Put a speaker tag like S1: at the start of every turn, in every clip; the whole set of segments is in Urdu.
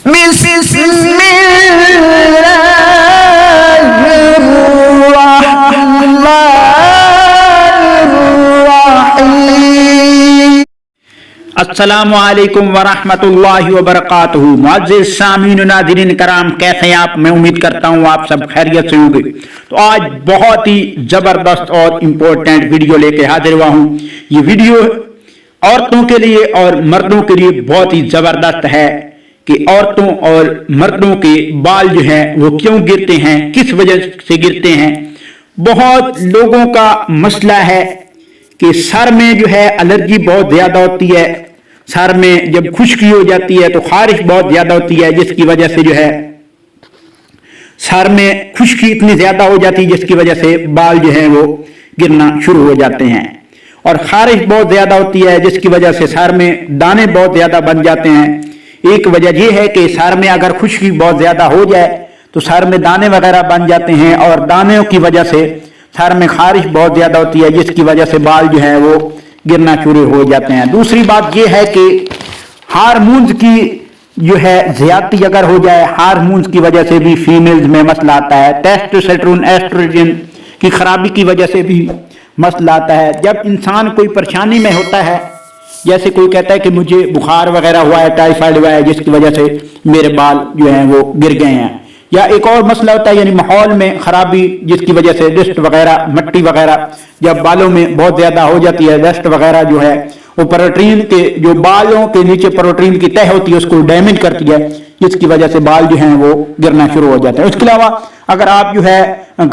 S1: بسم اللہ الرحمن الرحیم۔
S2: السلام علیکم ورحمۃ اللہ وبرکاتہ۔ معزز سامعین و ناظرین کرام، کیسے ہیں آپ؟ میں امید کرتا ہوں آپ سب خیریت سے ہوں گے۔ تو آج بہت ہی زبردست اور امپورٹنٹ ویڈیو لے کے حاضر ہوا ہوں۔ یہ ویڈیو عورتوں کے لیے اور مردوں کے لیے بہت ہی زبردست ہے کہ عورتوں اور مردوں کے بال جو ہیں وہ کیوں گرتے ہیں، کس وجہ سے گرتے ہیں۔ بہت لوگوں کا مسئلہ ہے کہ سر میں جو ہے الرجی بہت زیادہ ہوتی ہے، سر میں جب خشکی ہو جاتی ہے تو خارش بہت زیادہ ہوتی ہے، جس کی وجہ سے جو ہے سر میں خشکی اتنی زیادہ ہو جاتی ہے جس کی وجہ سے بال جو ہیں وہ گرنا شروع ہو جاتے ہیں، اور خارش بہت زیادہ ہوتی ہے جس کی وجہ سے سر میں دانے بہت زیادہ بن جاتے ہیں۔ ایک وجہ یہ ہے کہ سر میں اگر خشکی بہت زیادہ ہو جائے تو سر میں دانے وغیرہ بن جاتے ہیں، اور دانوں کی وجہ سے سر میں خارش بہت زیادہ ہوتی ہے جس کی وجہ سے بال جو ہیں وہ گرنا شروع ہو جاتے ہیں۔ دوسری بات یہ ہے کہ ہارمونز کی جو ہے زیادتی اگر ہو جائے، ہارمونز کی وجہ سے بھی فیمیلز میں مسئلہ آتا ہے، ٹیسٹوسٹیرون ایسٹروجن کی خرابی کی وجہ سے بھی مسئلہ آتا ہے۔ جب انسان کوئی پریشانی میں ہوتا ہے، جیسے کوئی کہتا ہے کہ مجھے بخار وغیرہ ہوا ہے، ٹائیفائڈ ہوا ہے، جس کی وجہ سے میرے بال جو ہیں وہ گر گئے ہیں، یا ایک اور مسئلہ ہوتا ہے یعنی ماحول میں خرابی جس کی وجہ سے ڈسٹ وغیرہ، مٹی وغیرہ جب بالوں میں بہت زیادہ ہو جاتی ہے، ڈسٹ وغیرہ جو ہے وہ پروٹین کے جو بالوں کے نیچے پروٹین کی تہ ہوتی ہے اس کو ڈیمیج کرتی ہے، جس کی وجہ سے بال جو ہیں وہ گرنا شروع ہو جاتے ہیں۔ اس کے علاوہ اگر آپ جو ہے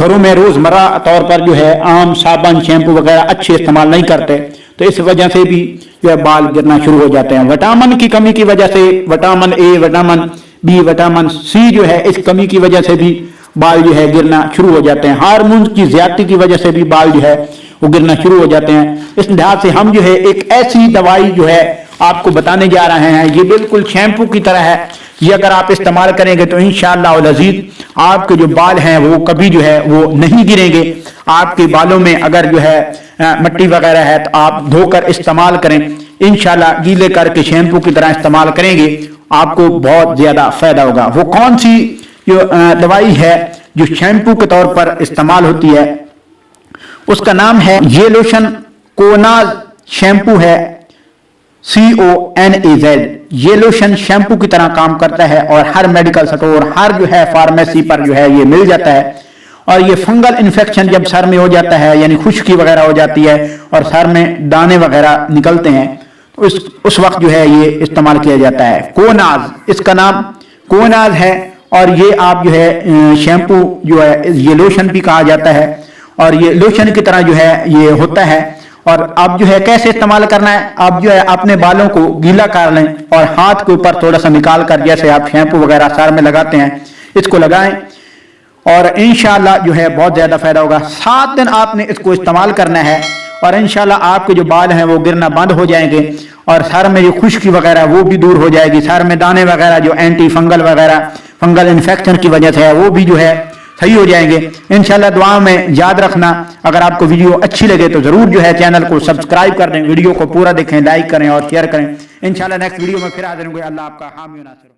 S2: گھروں میں روزمرہ طور پر جو ہے عام صابن، شیمپو وغیرہ اچھے استعمال نہیں کرتے تو اس وجہ سے بھی جو ہے بال گرنا شروع ہو جاتے ہیں۔ وٹامن کی کمی کی وجہ سے، vitamin A, vitamin B, vitamin C جو ہے اس کمی کی وجہ سے بھی بال جو ہے گرنا شروع ہو جاتے ہیں۔ ہارمون کی زیادتی کی وجہ سے بھی بال جو ہے وہ گرنا شروع ہو جاتے ہیں۔ اس لحاظ سے ہم جو ہے ایک ایسی دوائی جو ہے آپ کو بتانے جا رہے ہیں، یہ بالکل شیمپو کی طرح ہے، یہ اگر آپ استعمال کریں گے تو انشاءاللہ العزیز آپ کے جو بال ہیں وہ کبھی جو ہے وہ نہیں گریں گے۔ آپ کے بالوں میں اگر جو ہے مٹی وغیرہ ہے تو آپ دھو کر استعمال کریں، انشاءاللہ گیلے کر کے شیمپو کی طرح استعمال کریں گے، آپ کو بہت زیادہ فائدہ ہوگا۔ وہ کون سی جو دوائی ہے جو شیمپو کے طور پر استعمال ہوتی ہے، اس کا نام ہے یہ لوشن کوناز شیمپو ہے، CONAZ۔ یہ لوشن شیمپو کی طرح کام کرتا ہے اور ہر میڈیکل سٹور، ہر جو ہے فارمیسی پر جو ہے یہ مل جاتا ہے، اور یہ فنگل انفیکشن جب سر میں ہو جاتا ہے یعنی خشکی وغیرہ ہو جاتی ہے اور سر میں دانے وغیرہ نکلتے ہیں تو اس وقت جو ہے یہ استعمال کیا جاتا ہے۔ کوناز، اس کا نام کوناز ہے، اور یہ آپ جو ہے شیمپو جو ہے یہ لوشن بھی کہا جاتا ہے، اور یہ لوشن کی طرح جو ہے یہ ہوتا ہے۔ اور آپ جو ہے کیسے استعمال کرنا ہے، آپ جو ہے اپنے بالوں کو گیلا کر لیں اور ہاتھ کے اوپر تھوڑا سا نکال کر جیسے آپ شیمپو وغیرہ سر میں لگاتے ہیں اس کو لگائیں، اور انشاءاللہ جو ہے بہت زیادہ فائدہ ہوگا۔ 7 دن آپ نے اس کو استعمال کرنا ہے اور انشاءاللہ آپ کے جو بال ہیں وہ گرنا بند ہو جائیں گے، اور سر میں جو خشکی وغیرہ وہ بھی دور ہو جائے گی، سر میں دانے وغیرہ جو اینٹی فنگل وغیرہ فنگل انفیکشن کی وجہ سے ہے وہ بھی جو ہے صحیح ہو جائیں گے انشاءاللہ۔ دعا میں یاد رکھنا، اگر آپ کو ویڈیو اچھی لگے تو ضرور جو ہے چینل کو سبسکرائب کر دیں، ویڈیو کو پورا دیکھیں، لائک کریں اور شیئر کریں۔ انشاءاللہ نیکسٹ ویڈیو میں پھر حاضر ہوں گے۔ اللہ آپ کا حامی و ناصر۔